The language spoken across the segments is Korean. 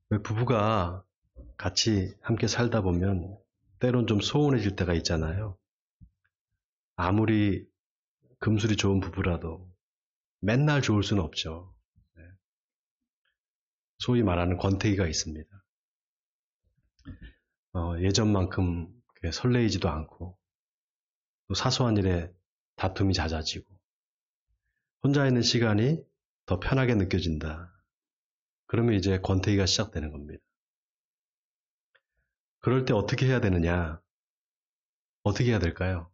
왜 부부가 같이 함께 살다 보면 때론 좀 소원해질 때가 있잖아요. 아무리 금술이 좋은 부부라도 맨날 좋을 수는 없죠. 네. 소위 말하는 권태기가 있습니다. 예전만큼 설레이지도 않고 또 사소한 일에 다툼이 잦아지고 혼자 있는 시간이 더 편하게 느껴진다. 그러면 이제 권태기가 시작되는 겁니다. 그럴 때 어떻게 해야 되느냐? 어떻게 해야 될까요?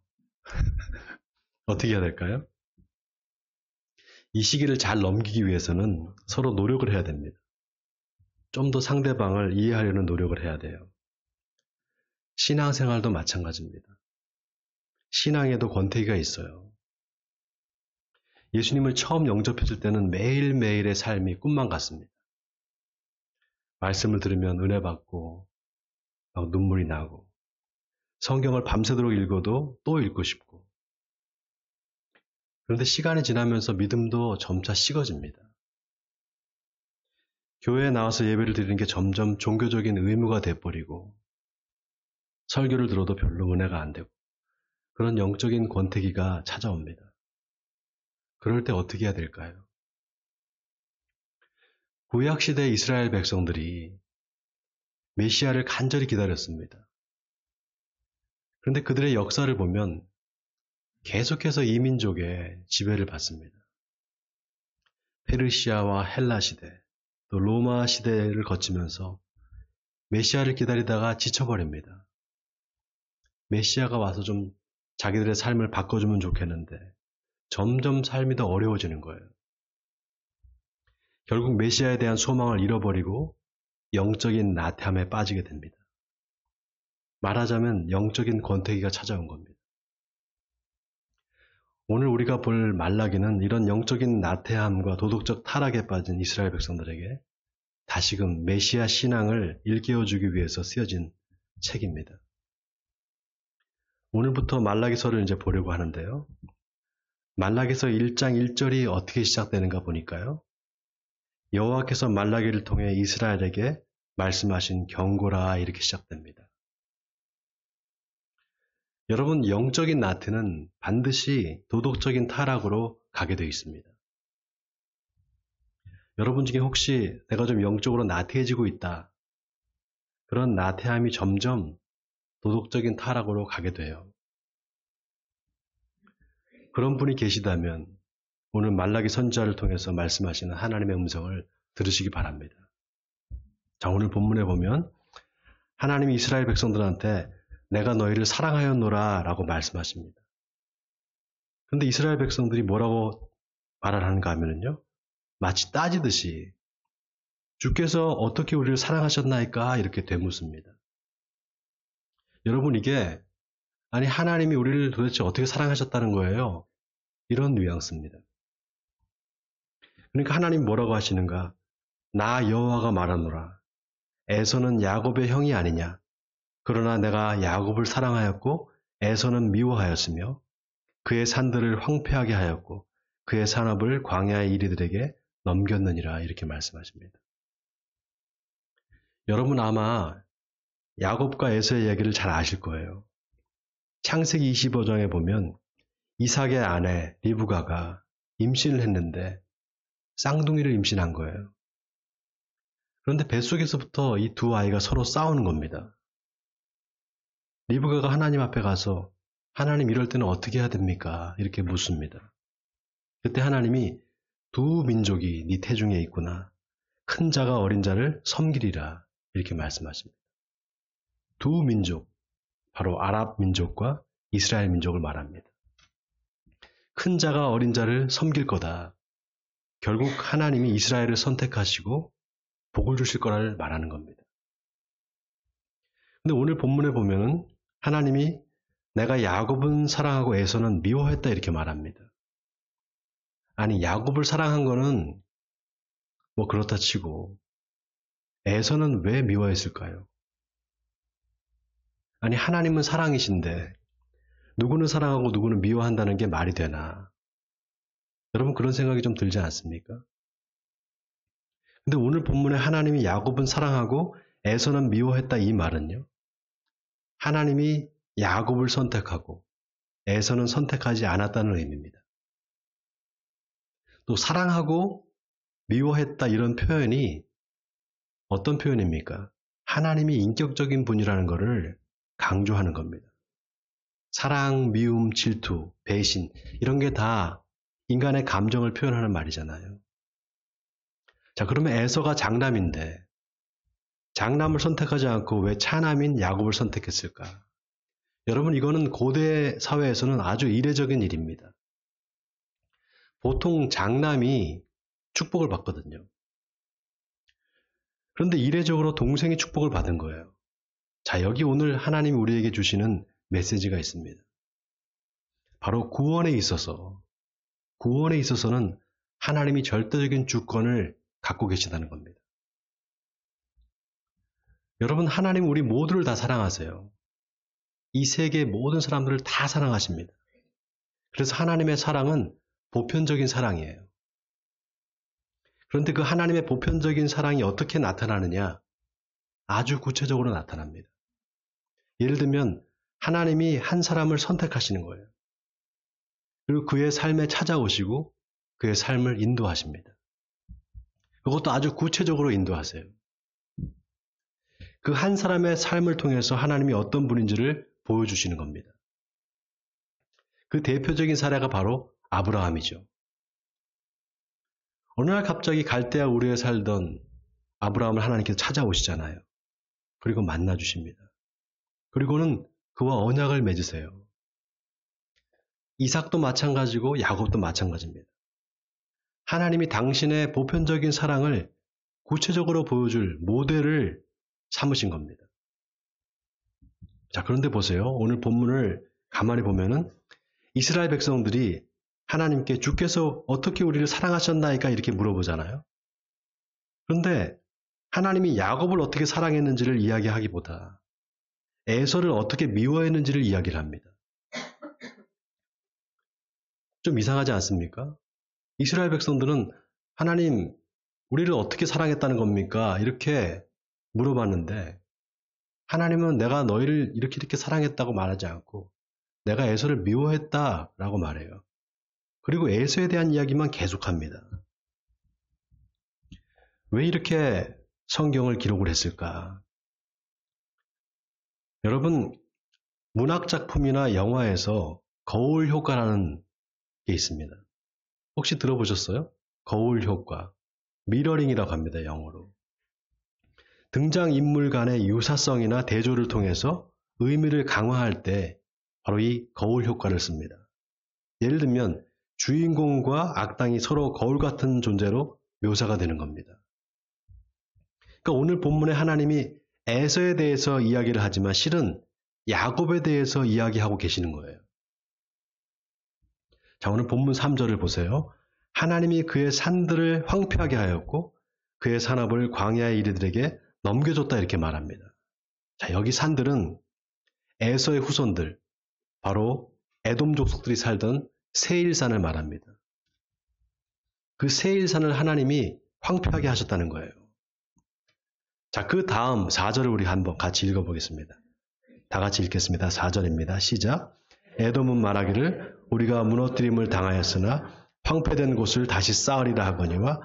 어떻게 해야 될까요? 이 시기를 잘 넘기기 위해서는 서로 노력을 해야 됩니다. 좀 더 상대방을 이해하려는 노력을 해야 돼요. 신앙생활도 마찬가지입니다. 신앙에도 권태기가 있어요. 예수님을 처음 영접했을 때는 매일매일의 삶이 꿈만 같습니다. 말씀을 들으면 은혜 받고 막 눈물이 나고 성경을 밤새도록 읽어도 또 읽고 싶고 그런데 시간이 지나면서 믿음도 점차 식어집니다. 교회에 나와서 예배를 드리는 게 점점 종교적인 의무가 돼버리고 설교를 들어도 별로 은혜가 안 되고 그런 영적인 권태기가 찾아옵니다. 그럴 때 어떻게 해야 될까요? 구약시대 이스라엘 백성들이 메시아를 간절히 기다렸습니다. 그런데 그들의 역사를 보면 계속해서 이민족의 지배를 받습니다. 페르시아와 헬라 시대, 또 로마 시대를 거치면서 메시아를 기다리다가 지쳐버립니다. 메시아가 와서 좀 자기들의 삶을 바꿔주면 좋겠는데 점점 삶이 더 어려워지는 거예요. 결국 메시아에 대한 소망을 잃어버리고 영적인 나태함에 빠지게 됩니다. 말하자면 영적인 권태기가 찾아온 겁니다. 오늘 우리가 볼 말라기는 이런 영적인 나태함과 도덕적 타락에 빠진 이스라엘 백성들에게 다시금 메시아 신앙을 일깨워주기 위해서 쓰여진 책입니다. 오늘부터 말라기서를 이제 보려고 하는데요. 말라기서 1장 1절이 어떻게 시작되는가 보니까요. 여호와께서 말라기를 통해 이스라엘에게 말씀하신 경고라 이렇게 시작됩니다. 여러분, 영적인 나태는 반드시 도덕적인 타락으로 가게 되어 있습니다. 여러분 중에 혹시 내가 좀 영적으로 나태해지고 있다. 그런 나태함이 점점 도덕적인 타락으로 가게 돼요. 그런 분이 계시다면 오늘 말라기 선지자를 통해서 말씀하시는 하나님의 음성을 들으시기 바랍니다. 자, 오늘 본문에 보면 하나님이 이스라엘 백성들한테 내가 너희를 사랑하였노라 라고 말씀하십니다. 그런데 이스라엘 백성들이 뭐라고 말을 하는가 하면요. 마치 따지듯이 주께서 어떻게 우리를 사랑하셨나이까 이렇게 되묻습니다. 여러분 이게 아니 하나님이 우리를 도대체 어떻게 사랑하셨다는 거예요? 이런 뉘앙스입니다. 그러니까 하나님 뭐라고 하시는가? 나 여호와가 말하노라. 에서는 야곱의 형이 아니냐. 그러나 내가 야곱을 사랑하였고 에서는 미워하였으며 그의 산들을 황폐하게 하였고 그의 산업을 광야의 이리들에게 넘겼느니라 이렇게 말씀하십니다. 여러분 아마 야곱과 에서의 얘기를 잘 아실 거예요. 창세기 25장에 보면 이삭의 아내 리브가가 임신을 했는데 쌍둥이를 임신한 거예요. 그런데 뱃속에서부터 이 두 아이가 서로 싸우는 겁니다. 리브가가 하나님 앞에 가서 하나님 이럴 때는 어떻게 해야 됩니까? 이렇게 묻습니다. 그때 하나님이 두 민족이 네 태중에 있구나. 큰 자가 어린 자를 섬기리라 이렇게 말씀하십니다. 두 민족, 바로 아랍 민족과 이스라엘 민족을 말합니다. 큰 자가 어린 자를 섬길 거다. 결국 하나님이 이스라엘을 선택하시고 복을 주실 거라를 말하는 겁니다. 근데 오늘 본문에 보면은 하나님이 내가 야곱은 사랑하고 에서는 미워했다 이렇게 말합니다. 아니 야곱을 사랑한 거는 뭐 그렇다 치고 에서는 왜 미워했을까요? 아니 하나님은 사랑이신데 누구는 사랑하고 누구는 미워한다는 게 말이 되나? 여러분 그런 생각이 좀 들지 않습니까? 근데 오늘 본문에 하나님이 야곱은 사랑하고 에서는 미워했다 이 말은요. 하나님이 야곱을 선택하고 에서는 선택하지 않았다는 의미입니다. 또 사랑하고 미워했다 이런 표현이 어떤 표현입니까? 하나님이 인격적인 분이라는 것을 강조하는 겁니다. 사랑, 미움, 질투, 배신 이런 게 다 인간의 감정을 표현하는 말이잖아요. 자, 그러면 에서가 장남인데 장남을 선택하지 않고 왜 차남인 야곱을 선택했을까? 여러분, 이거는 고대 사회에서는 아주 이례적인 일입니다. 보통 장남이 축복을 받거든요. 그런데 이례적으로 동생이 축복을 받은 거예요. 자, 여기 오늘 하나님이 우리에게 주시는 메시지가 있습니다. 바로 구원에 있어서는 하나님이 절대적인 주권을 갖고 계시다는 겁니다. 여러분, 하나님 우리 모두를 다 사랑하세요. 이 세계 모든 사람들을 다 사랑하십니다. 그래서 하나님의 사랑은 보편적인 사랑이에요. 그런데 그 하나님의 보편적인 사랑이 어떻게 나타나느냐? 아주 구체적으로 나타납니다. 예를 들면 하나님이 한 사람을 선택하시는 거예요. 그리고 그의 삶에 찾아오시고 그의 삶을 인도하십니다. 그것도 아주 구체적으로 인도하세요. 그 한 사람의 삶을 통해서 하나님이 어떤 분인지를 보여주시는 겁니다. 그 대표적인 사례가 바로 아브라함이죠. 어느 날 갑자기 갈대아 우르에 살던 아브라함을 하나님께서 찾아오시잖아요. 그리고 만나주십니다. 그리고는 그와 언약을 맺으세요. 이삭도 마찬가지고 야곱도 마찬가지입니다. 하나님이 당신의 보편적인 사랑을 구체적으로 보여줄 모델을 삼으신 겁니다. 자, 그런데 보세요. 오늘 본문을 가만히 보면은 이스라엘 백성들이 하나님께 주께서 어떻게 우리를 사랑하셨나이까 이렇게 물어보잖아요. 그런데 하나님이 야곱을 어떻게 사랑했는지를 이야기하기보다 에서를 어떻게 미워했는지를 이야기를 합니다. 좀 이상하지 않습니까? 이스라엘 백성들은 하나님, 우리를 어떻게 사랑했다는 겁니까? 이렇게 물어봤는데 하나님은 내가 너희를 이렇게 사랑했다고 말하지 않고 내가 에서를 미워했다라고 말해요. 그리고 에서에 대한 이야기만 계속합니다. 왜 이렇게 성경을 기록을 했을까? 여러분, 문학작품이나 영화에서 거울 효과라는 게 있습니다. 혹시 들어보셨어요? 거울 효과. 미러링이라고 합니다, 영어로. 등장인물 간의 유사성이나 대조를 통해서 의미를 강화할 때 바로 이 거울 효과를 씁니다. 예를 들면 주인공과 악당이 서로 거울 같은 존재로 묘사가 되는 겁니다. 그러니까 오늘 본문에 하나님이 에서에 대해서 이야기를 하지만 실은 야곱에 대해서 이야기하고 계시는 거예요. 자, 오늘 본문 3절을 보세요. 하나님이 그의 산들을 황폐하게 하였고 그의 산업을 광야의 이리들에게 넘겨줬다 이렇게 말합니다. 자, 여기 산들은 에서의 후손들, 바로 에돔 족속들이 살던 세일산을 말합니다. 그 세일산을 하나님이 황폐하게 하셨다는 거예요. 자, 그 다음 4절을 우리 한번 같이 읽어보겠습니다. 다 같이 읽겠습니다. 4절입니다. 시작. 에돔은 말하기를 우리가 무너뜨림을 당하였으나 황폐된 곳을 다시 쌓으리라 하거니와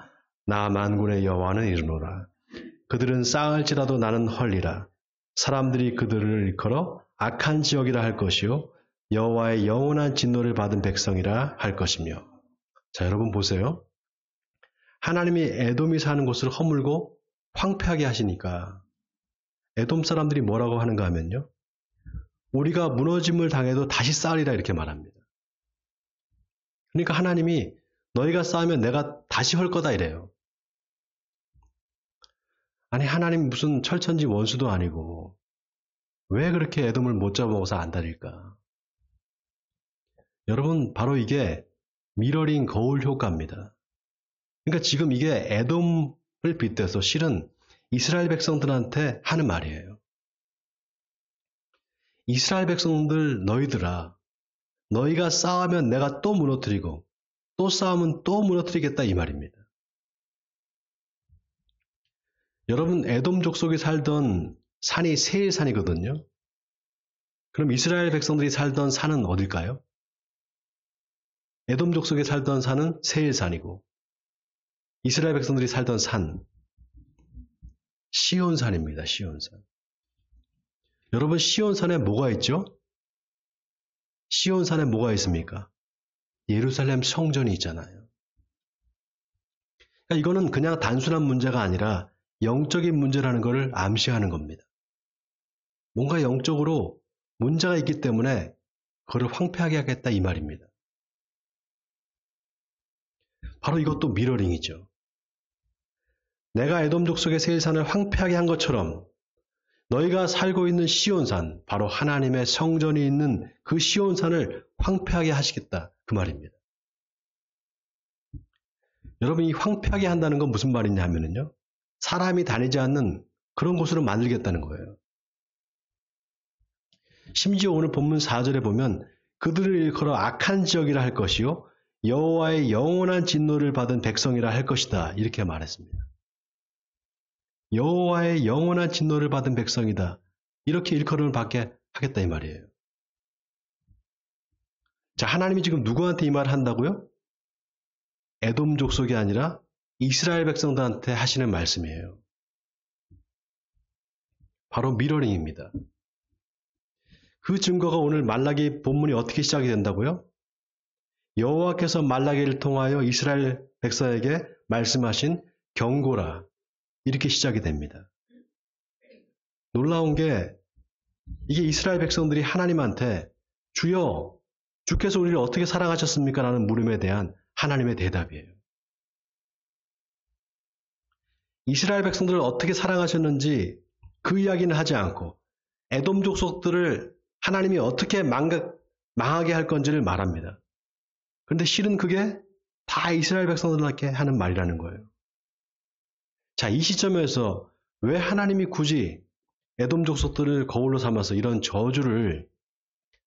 나 만군의 여호와는 이르노라. 그들은 쌓을지라도 나는 헐리라. 사람들이 그들을 일컬어 악한 지역이라 할 것이요 여호와의 영원한 진노를 받은 백성이라 할 것이며. 자, 여러분 보세요. 하나님이 에돔이 사는 곳을 허물고 황폐하게 하시니까 에돔 사람들이 뭐라고 하는가 하면요. 우리가 무너짐을 당해도 다시 쌓으리라 이렇게 말합니다. 그러니까 하나님이 너희가 쌓으면 내가 다시 헐 거다 이래요. 아니, 하나님 무슨 철천지 원수도 아니고 왜 그렇게 에돔을 못 잡아먹어서 안달일까? 여러분, 바로 이게 미러링 거울 효과입니다. 그러니까 지금 이게 에돔을 빗대서 실은 이스라엘 백성들한테 하는 말이에요. 이스라엘 백성들 너희들아, 너희가 싸우면 내가 또 무너뜨리고 또 싸우면 또 무너뜨리겠다 이 말입니다. 여러분, 에돔 족속이 살던 산이 세일산이거든요. 그럼 이스라엘 백성들이 살던 산은 어딜까요? 에돔 족속이 살던 산은 세일산이고, 이스라엘 백성들이 살던 산, 시온산입니다. 시온산. 여러분, 시온산에 뭐가 있죠? 시온산에 뭐가 있습니까? 예루살렘 성전이 있잖아요. 그러니까 이거는 그냥 단순한 문제가 아니라 영적인 문제라는 것을 암시하는 겁니다. 뭔가 영적으로 문제가 있기 때문에 그걸 황폐하게 하겠다 이 말입니다. 바로 이것도 미러링이죠. 내가 에돔 족속의 세일산을 황폐하게 한 것처럼 너희가 살고 있는 시온산, 바로 하나님의 성전이 있는 그 시온산을 황폐하게 하시겠다 그 말입니다. 여러분, 이 황폐하게 한다는 건 무슨 말이냐 하면요, 사람이 다니지 않는 그런 곳으로 만들겠다는 거예요. 심지어 오늘 본문 4절에 보면 그들을 일컬어 악한 지역이라 할 것이요 여호와의 영원한 진노를 받은 백성이라 할 것이다, 이렇게 말했습니다. 여호와의 영원한 진노를 받은 백성이다, 이렇게 일컬음을 받게 하겠다 이 말이에요. 자, 하나님이 지금 누구한테 이 말을 한다고요? 에돔 족속이 아니라 이스라엘 백성들한테 하시는 말씀이에요. 바로 미러링입니다. 그 증거가 오늘 말라기 본문이 어떻게 시작이 된다고요? 여호와께서 말라기를 통하여 이스라엘 백성에게 말씀하신 경고라, 이렇게 시작이 됩니다. 놀라운 게 이게 이스라엘 백성들이 하나님한테 주여, 주께서 우리를 어떻게 사랑하셨습니까? 라는 물음에 대한 하나님의 대답이에요. 이스라엘 백성들을 어떻게 사랑하셨는지 그 이야기는 하지 않고 에돔 족속들을 하나님이 어떻게 망하게 할 건지를 말합니다. 그런데 실은 그게 다 이스라엘 백성들한테 하는 말이라는 거예요. 자, 이 시점에서 왜 하나님이 굳이 에돔 족속들을 거울로 삼아서 이런 저주를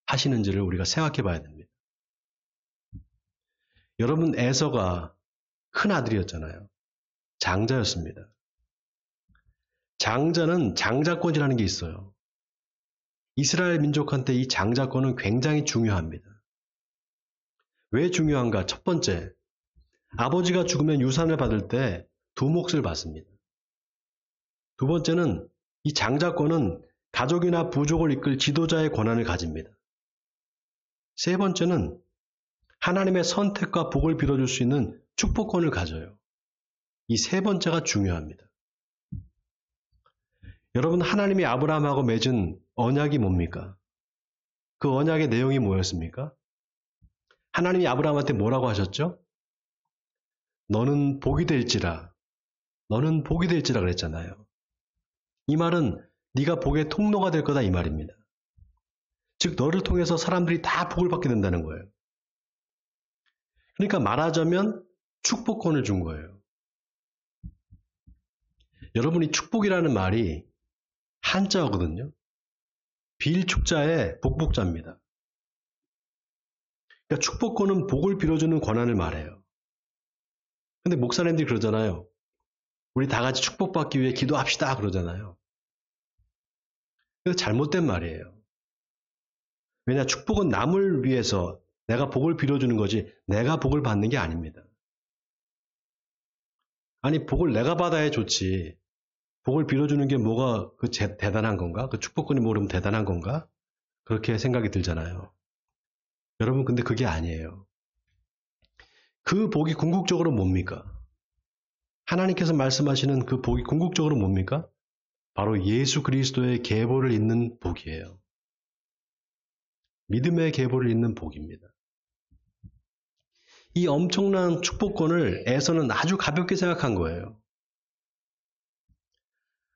하시는지를 우리가 생각해 봐야 됩니다. 여러분, 에서가 큰 아들이었잖아요. 장자였습니다. 장자는 장자권이라는 게 있어요. 이스라엘 민족한테 이 장자권은 굉장히 중요합니다. 왜 중요한가? 첫 번째, 아버지가 죽으면 유산을 받을 때 두 몫을 받습니다. 두 번째는 이 장자권은 가족이나 부족을 이끌 지도자의 권한을 가집니다. 세 번째는 하나님의 선택과 복을 빌어줄 수 있는 축복권을 가져요. 이 세 번째가 중요합니다. 여러분, 하나님이 아브라함하고 맺은 언약이 뭡니까? 그 언약의 내용이 뭐였습니까? 하나님이 아브라함한테 뭐라고 하셨죠? 너는 복이 될지라, 너는 복이 될지라 그랬잖아요. 이 말은 네가 복의 통로가 될 거다 이 말입니다. 즉, 너를 통해서 사람들이 다 복을 받게 된다는 거예요. 그러니까 말하자면 축복권을 준 거예요. 여러분이 축복이라는 말이 한자어거든요. 빌축자의 복복자입니다. 그러니까 축복권은 복을 빌어주는 권한을 말해요. 근데 목사님들이 그러잖아요. 우리 다 같이 축복받기 위해 기도합시다 그러잖아요. 그거 잘못된 말이에요. 왜냐, 축복은 남을 위해서 내가 복을 빌어주는 거지 내가 복을 받는 게 아닙니다. 아니, 복을 내가 받아야 좋지. 복을 빌어주는 게 뭐가 대단한 건가? 그 축복권이 모르면 대단한 건가? 그렇게 생각이 들잖아요. 여러분, 근데 그게 아니에요. 그 복이 궁극적으로 뭡니까? 하나님께서 말씀하시는 그 복이 궁극적으로 뭡니까? 바로 예수 그리스도의 계보를 잇는 복이에요. 믿음의 계보를 잇는 복입니다. 이 엄청난 축복권을 에서는 아주 가볍게 생각한 거예요.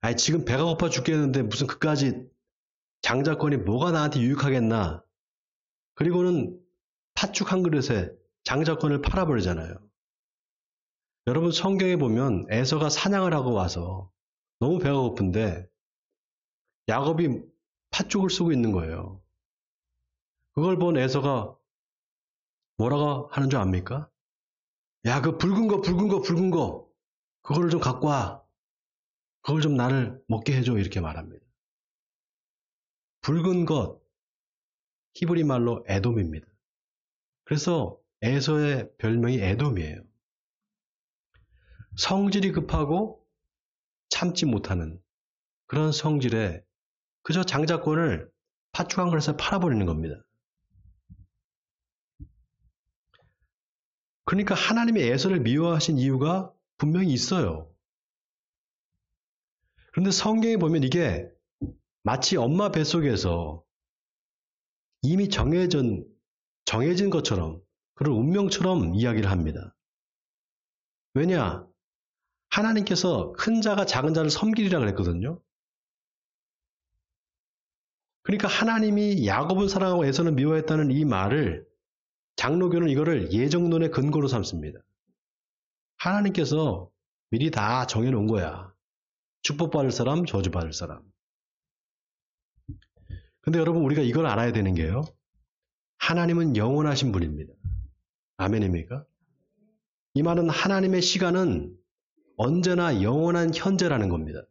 아니, 지금 배가 고파 죽겠는데 무슨 그까지 장자권이 뭐가 나한테 유익하겠나? 그리고는 팥죽 한 그릇에 장자권을 팔아버리잖아요. 여러분, 성경에 보면 에서가 사냥을 하고 와서 너무 배가 고픈데 야곱이 팥죽을 쓰고 있는 거예요. 그걸 본 에서가 뭐라고 하는 줄 압니까? 야, 그 붉은 거, 그거를 좀 갖고 와. 그걸 좀 나를 먹게 해줘 이렇게 말합니다. 붉은 것, 히브리 말로 에돔입니다. 그래서 에서의 별명이 에돔이에요. 성질이 급하고 참지 못하는 그런 성질에 그저 장자권을 팥죽 한 그릇에 팔아버리는 겁니다. 그러니까 하나님이 에서를 미워하신 이유가 분명히 있어요. 그런데 성경에 보면 이게 마치 엄마 뱃속에서 이미 정해진 것처럼 그런 운명처럼 이야기를 합니다. 왜냐? 하나님께서 큰 자가 작은 자를 섬기리라 그랬거든요. 그러니까 하나님이 야곱은 사랑하고 에서는 미워했다는 이 말을 장로교는 이거를 예정론의 근거로 삼습니다. 하나님께서 미리 다 정해놓은 거야. 축복받을 사람, 저주받을 사람. 근데 여러분 우리가 이걸 알아야 되는 게요. 하나님은 영원하신 분입니다. 아멘입니까? 이 말은 하나님의 시간은 언제나 영원한 현재라는 겁니다.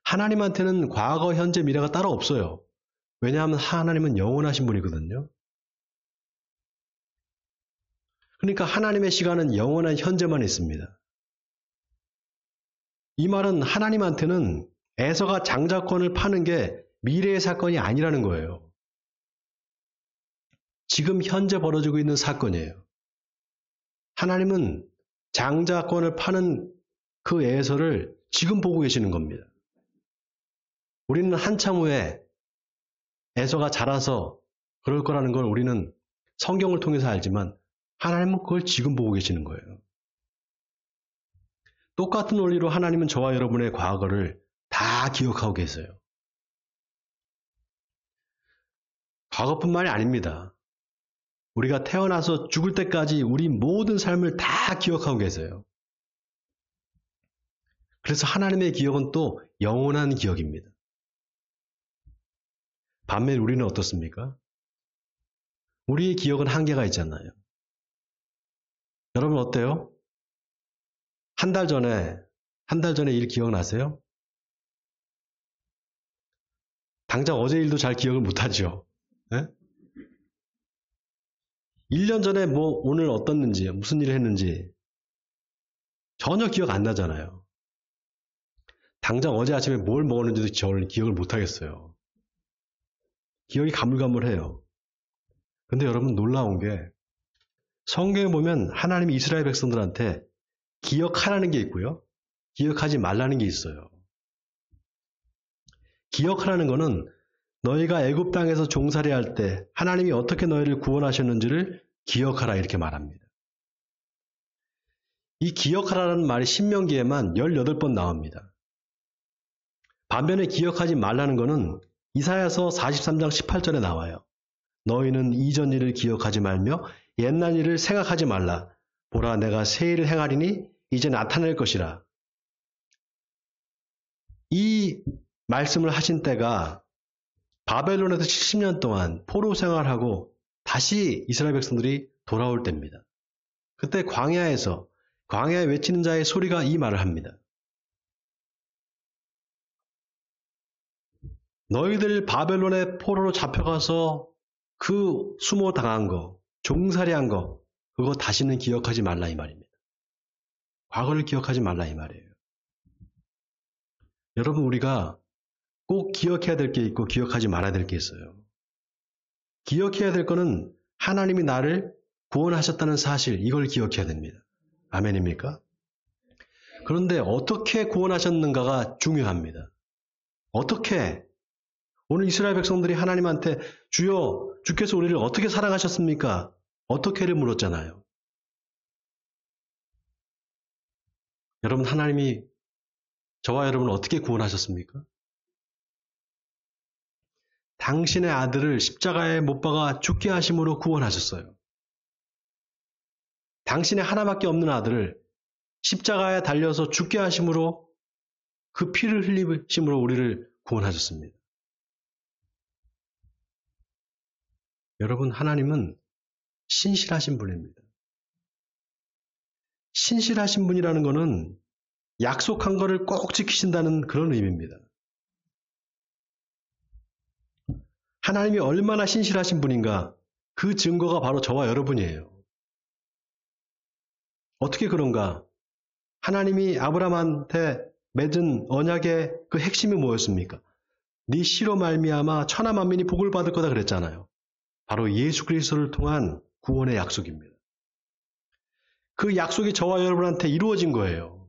하나님한테는 과거, 현재, 미래가 따로 없어요. 왜냐하면 하나님은 영원하신 분이거든요. 그러니까 하나님의 시간은 영원한 현재만 있습니다. 이 말은 하나님한테는 에서가 장자권을 파는 게 미래의 사건이 아니라는 거예요. 지금 현재 벌어지고 있는 사건이에요. 하나님은 장자권을 파는 그 에서를 지금 보고 계시는 겁니다. 우리는 한참 후에 에서가 자라서 그럴 거라는 걸 우리는 성경을 통해서 알지만 하나님은 그걸 지금 보고 계시는 거예요. 똑같은 원리로 하나님은 저와 여러분의 과거를 다 기억하고 계세요. 과거뿐만이 아닙니다. 우리가 태어나서 죽을 때까지 우리 모든 삶을 다 기억하고 계세요. 그래서 하나님의 기억은 또 영원한 기억입니다. 반면 우리는 어떻습니까? 우리의 기억은 한계가 있잖아요. 여러분 어때요? 한 달 전에 일 기억나세요? 당장 어제 일도 잘 기억을 못하죠. 네? 1년 전에 뭐 오늘 어떻는지 무슨 일을 했는지 전혀 기억 안 나잖아요. 당장 어제 아침에 뭘 먹었는지도 저는 기억을 못하겠어요. 기억이 가물가물해요. 근데 여러분 놀라운 게 성경에 보면 하나님이 이스라엘 백성들한테 기억하라는 게 있고요. 기억하지 말라는 게 있어요. 기억하라는 거는 너희가 애굽 땅에서 종살이 할 때 하나님이 어떻게 너희를 구원하셨는지를 기억하라 이렇게 말합니다. 이 기억하라는 말이 신명기에만 18번 나옵니다. 반면에 기억하지 말라는 거는 이사야서 43장 18절에 나와요. 너희는 이전 일을 기억하지 말며 옛날 일을 생각하지 말라. 보라 내가 새 일을 행하리니 이제 나타낼 것이라. 이 말씀을 하신 때가 바벨론에서 70년 동안 포로 생활하고 다시 이스라엘 백성들이 돌아올 때입니다. 그때 광야에 외치는 자의 소리가 이 말을 합니다. 너희들 바벨론의 포로로 잡혀가서 그 수모 당한 거, 종살이한 거, 그거 다시는 기억하지 말라 이 말입니다. 과거를 기억하지 말라 이 말이에요. 여러분 우리가 꼭 기억해야 될 게 있고 기억하지 말아야 될 게 있어요. 기억해야 될 거는 하나님이 나를 구원하셨다는 사실, 이걸 기억해야 됩니다. 아멘입니까? 그런데 어떻게 구원하셨는가가 중요합니다. 어떻게? 오늘 이스라엘 백성들이 하나님한테 주여, 주께서 우리를 어떻게 사랑하셨습니까? 어떻게를 물었잖아요. 여러분 하나님이 저와 여러분을 어떻게 구원하셨습니까? 당신의 아들을 십자가에 못 박아 죽게 하심으로 구원하셨어요. 당신의 하나밖에 없는 아들을 십자가에 달려서 죽게 하심으로 그 피를 흘리심으로 우리를 구원하셨습니다. 여러분 하나님은 신실하신 분입니다. 신실하신 분이라는 것은 약속한 거를 꼭 지키신다는 그런 의미입니다. 하나님이 얼마나 신실하신 분인가 그 증거가 바로 저와 여러분이에요. 어떻게 그런가? 하나님이 아브라함한테 맺은 언약의 그 핵심이 뭐였습니까? 네 씨로 말미암아 천하 만민이 복을 받을 거다 그랬잖아요. 바로 예수 그리스도를 통한 구원의 약속입니다. 그 약속이 저와 여러분한테 이루어진 거예요.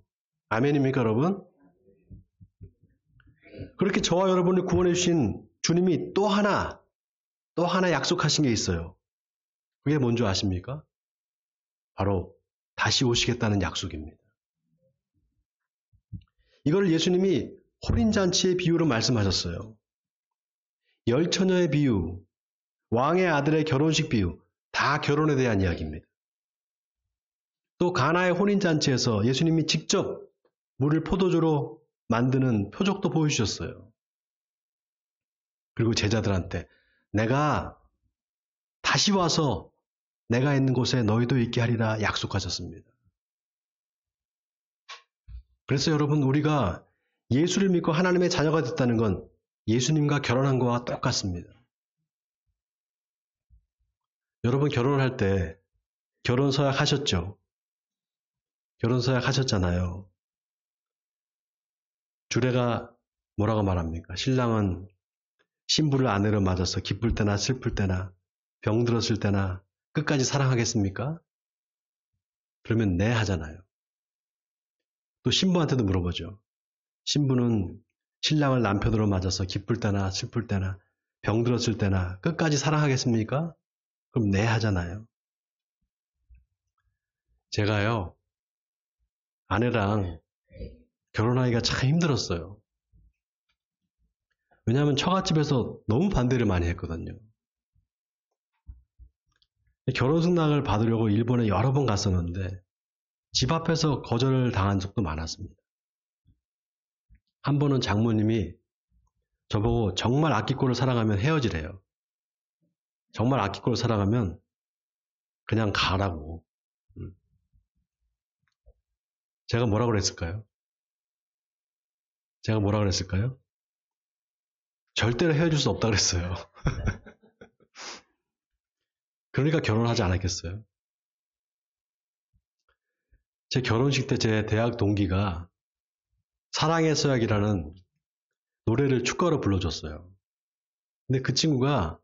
아멘입니까, 여러분? 그렇게 저와 여러분을 구원해 주신 주님이 또 하나 약속하신 게 있어요. 그게 뭔지 아십니까? 바로 다시 오시겠다는 약속입니다. 이걸 예수님이 혼인잔치의 비유로 말씀하셨어요. 열처녀의 비유, 왕의 아들의 결혼식 비유, 다 결혼에 대한 이야기입니다. 또 가나의 혼인잔치에서 예수님이 직접 물을 포도주로 만드는 표적도 보여주셨어요. 그리고 제자들한테 내가 다시 와서 내가 있는 곳에 너희도 있게 하리라 약속하셨습니다. 그래서 여러분, 우리가 예수를 믿고 하나님의 자녀가 됐다는 건 예수님과 결혼한 거와 똑같습니다. 여러분, 결혼을 할 때 결혼서약 하셨죠? 결혼서약 하셨잖아요. 주례가 뭐라고 말합니까? 신랑은 신부를 아내로 맞아서 기쁠 때나 슬플 때나 병들었을 때나 끝까지 사랑하겠습니까? 그러면 네 하잖아요. 또 신부한테도 물어보죠. 신부는 신랑을 남편으로 맞아서 기쁠 때나 슬플 때나 병들었을 때나 끝까지 사랑하겠습니까? 그럼 네 하잖아요. 제가요, 아내랑 결혼하기가 참 힘들었어요. 왜냐하면 처갓집에서 너무 반대를 많이 했거든요. 결혼 승낙을 받으려고 일본에 여러 번 갔었는데 집 앞에서 거절을 당한 적도 많았습니다. 한 번은 장모님이 저보고 정말 아끼꼬를 사랑하면 헤어지래요. 정말 아끼꼬를 사랑하면 그냥 가라고. 제가 뭐라고 그랬을까요? 절대로 헤어질 수 없다 그랬어요. 그러니까 결혼하지 않았겠어요? 제 결혼식 때 제 대학 동기가 사랑의 서약이라는 노래를 축가로 불러줬어요. 근데 그 친구가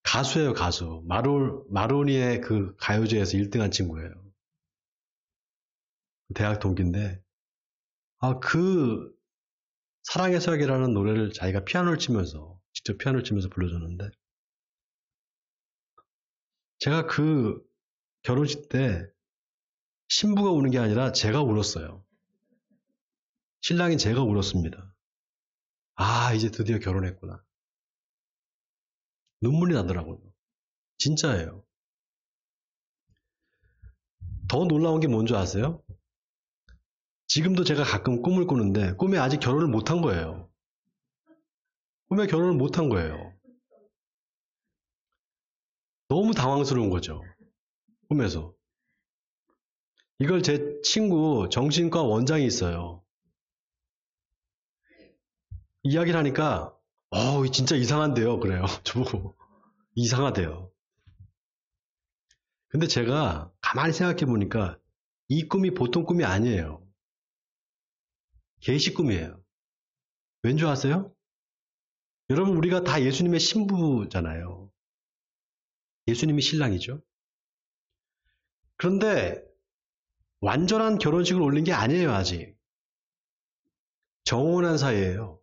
가수예요, 가수. 마로니의 그 가요제에서 1등한 친구예요. 대학 동기인데, 그 사랑의 서약이라는 노래를 자기가 직접 피아노를 치면서 불러줬는데, 제가 그 결혼식 때 신부가 우는 게 아니라 제가 울었어요. 신랑인 제가 울었습니다. 이제 드디어 결혼했구나. 눈물이 나더라고요. 진짜예요. 더 놀라운 게 뭔지 아세요? 지금도 제가 가끔 꿈을 꾸는데 꿈에 아직 결혼을 못한 거예요. 꿈에 결혼을 못한 거예요. 너무 당황스러운 거죠. 꿈에서. 이걸 제 친구 정신과 원장이 있어요. 이야기를 하니까 진짜 이상한데요. 그래요. 저보고 이상하대요. 근데 제가 가만히 생각해 보니까 이 꿈이 보통 꿈이 아니에요. 계시 꿈이에요. 왠 줄 아세요? 여러분, 우리가 다 예수님의 신부잖아요. 예수님이 신랑이죠. 그런데 완전한 결혼식을 올린 게 아니에요, 아직. 정혼한 사이예요.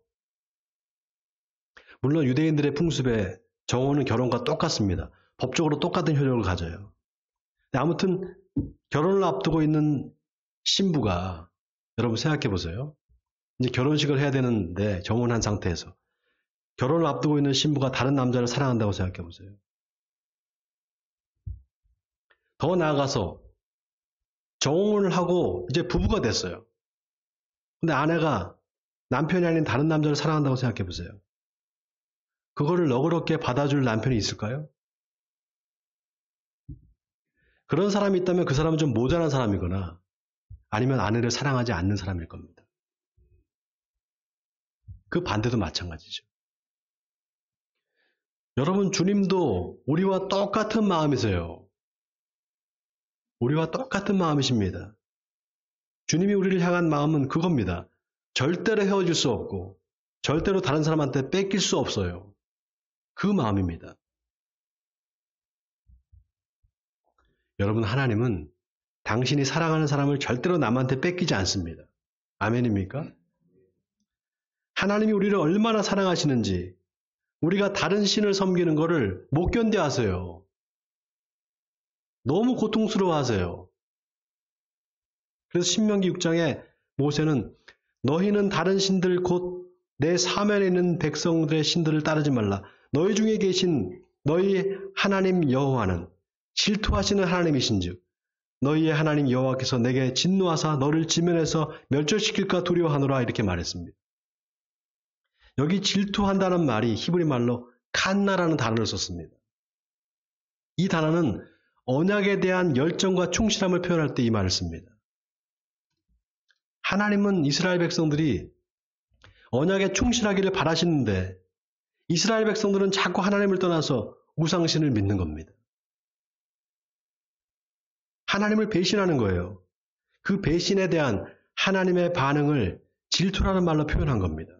물론 유대인들의 풍습에 정혼은 결혼과 똑같습니다. 법적으로 똑같은 효력을 가져요. 아무튼 결혼을 앞두고 있는 신부가, 여러분 생각해 보세요. 이제 결혼식을 해야 되는데 정혼한 상태에서 결혼을 앞두고 있는 신부가 다른 남자를 사랑한다고 생각해 보세요. 더 나아가서 정혼을 하고 이제 부부가 됐어요. 근데 아내가 남편이 아닌 다른 남자를 사랑한다고 생각해 보세요. 그거를 너그럽게 받아줄 남편이 있을까요? 그런 사람이 있다면 그 사람은 좀 모자란 사람이거나 아니면 아내를 사랑하지 않는 사람일 겁니다. 그 반대도 마찬가지죠. 여러분, 주님도 우리와 똑같은 마음이세요. 우리와 똑같은 마음이십니다. 주님이 우리를 향한 마음은 그겁니다. 절대로 헤어질 수 없고 절대로 다른 사람한테 뺏길 수 없어요. 그 마음입니다. 여러분, 하나님은 당신이 사랑하는 사람을 절대로 남한테 뺏기지 않습니다. 아멘입니까? 하나님이 우리를 얼마나 사랑하시는지 우리가 다른 신을 섬기는 것을 못 견뎌 하세요. 너무 고통스러워 하세요. 그래서 신명기 6장에 모세는 너희는 다른 신들 곧 내 사면에 있는 백성들의 신들을 따르지 말라. 너희 중에 계신 너희 하나님 여호와는 질투하시는 하나님이신즉 너희의 하나님 여호와께서 내게 진노하사 너를 지면에서 멸절시킬까 두려워하노라 이렇게 말했습니다. 여기 질투한다는 말이 히브리 말로 칸나라는 단어를 썼습니다. 이 단어는 언약에 대한 열정과 충실함을 표현할 때 이 말을 씁니다. 하나님은 이스라엘 백성들이 언약에 충실하기를 바라시는데 이스라엘 백성들은 자꾸 하나님을 떠나서 우상신을 믿는 겁니다. 하나님을 배신하는 거예요. 그 배신에 대한 하나님의 반응을 질투라는 말로 표현한 겁니다.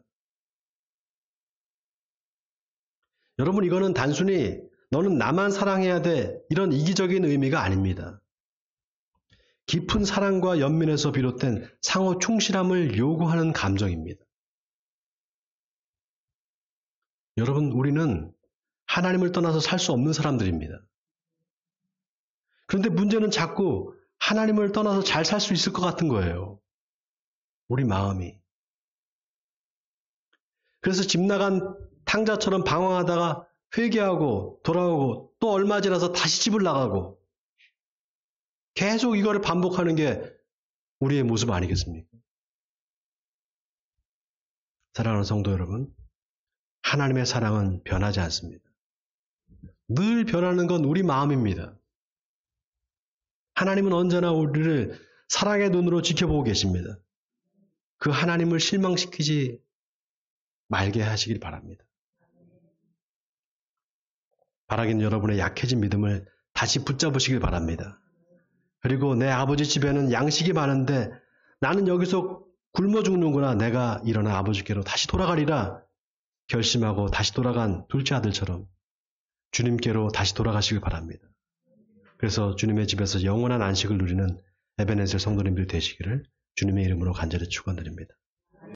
여러분, 이거는 단순히 너는 나만 사랑해야 돼 이런 이기적인 의미가 아닙니다. 깊은 사랑과 연민에서 비롯된 상호 충실함을 요구하는 감정입니다. 여러분, 우리는 하나님을 떠나서 살 수 없는 사람들입니다. 그런데 문제는 자꾸 하나님을 떠나서 잘 살 수 있을 것 같은 거예요. 우리 마음이. 그래서 집 나간 탕자처럼 방황하다가 회개하고 돌아오고 또 얼마 지나서 다시 집을 나가고 계속 이거를 반복하는 게 우리의 모습 아니겠습니까? 사랑하는 성도 여러분, 하나님의 사랑은 변하지 않습니다. 늘 변하는 건 우리 마음입니다. 하나님은 언제나 우리를 사랑의 눈으로 지켜보고 계십니다. 그 하나님을 실망시키지 말게 하시길 바랍니다. 바라기는 여러분의 약해진 믿음을 다시 붙잡으시길 바랍니다. 그리고 내 아버지 집에는 양식이 많은데 나는 여기서 굶어 죽는구나. 내가 일어나 아버지께로 다시 돌아가리라 결심하고 다시 돌아간 둘째 아들처럼 주님께로 다시 돌아가시길 바랍니다. 그래서 주님의 집에서 영원한 안식을 누리는 에베네셀 성도님들 되시기를 주님의 이름으로 간절히 축원드립니다.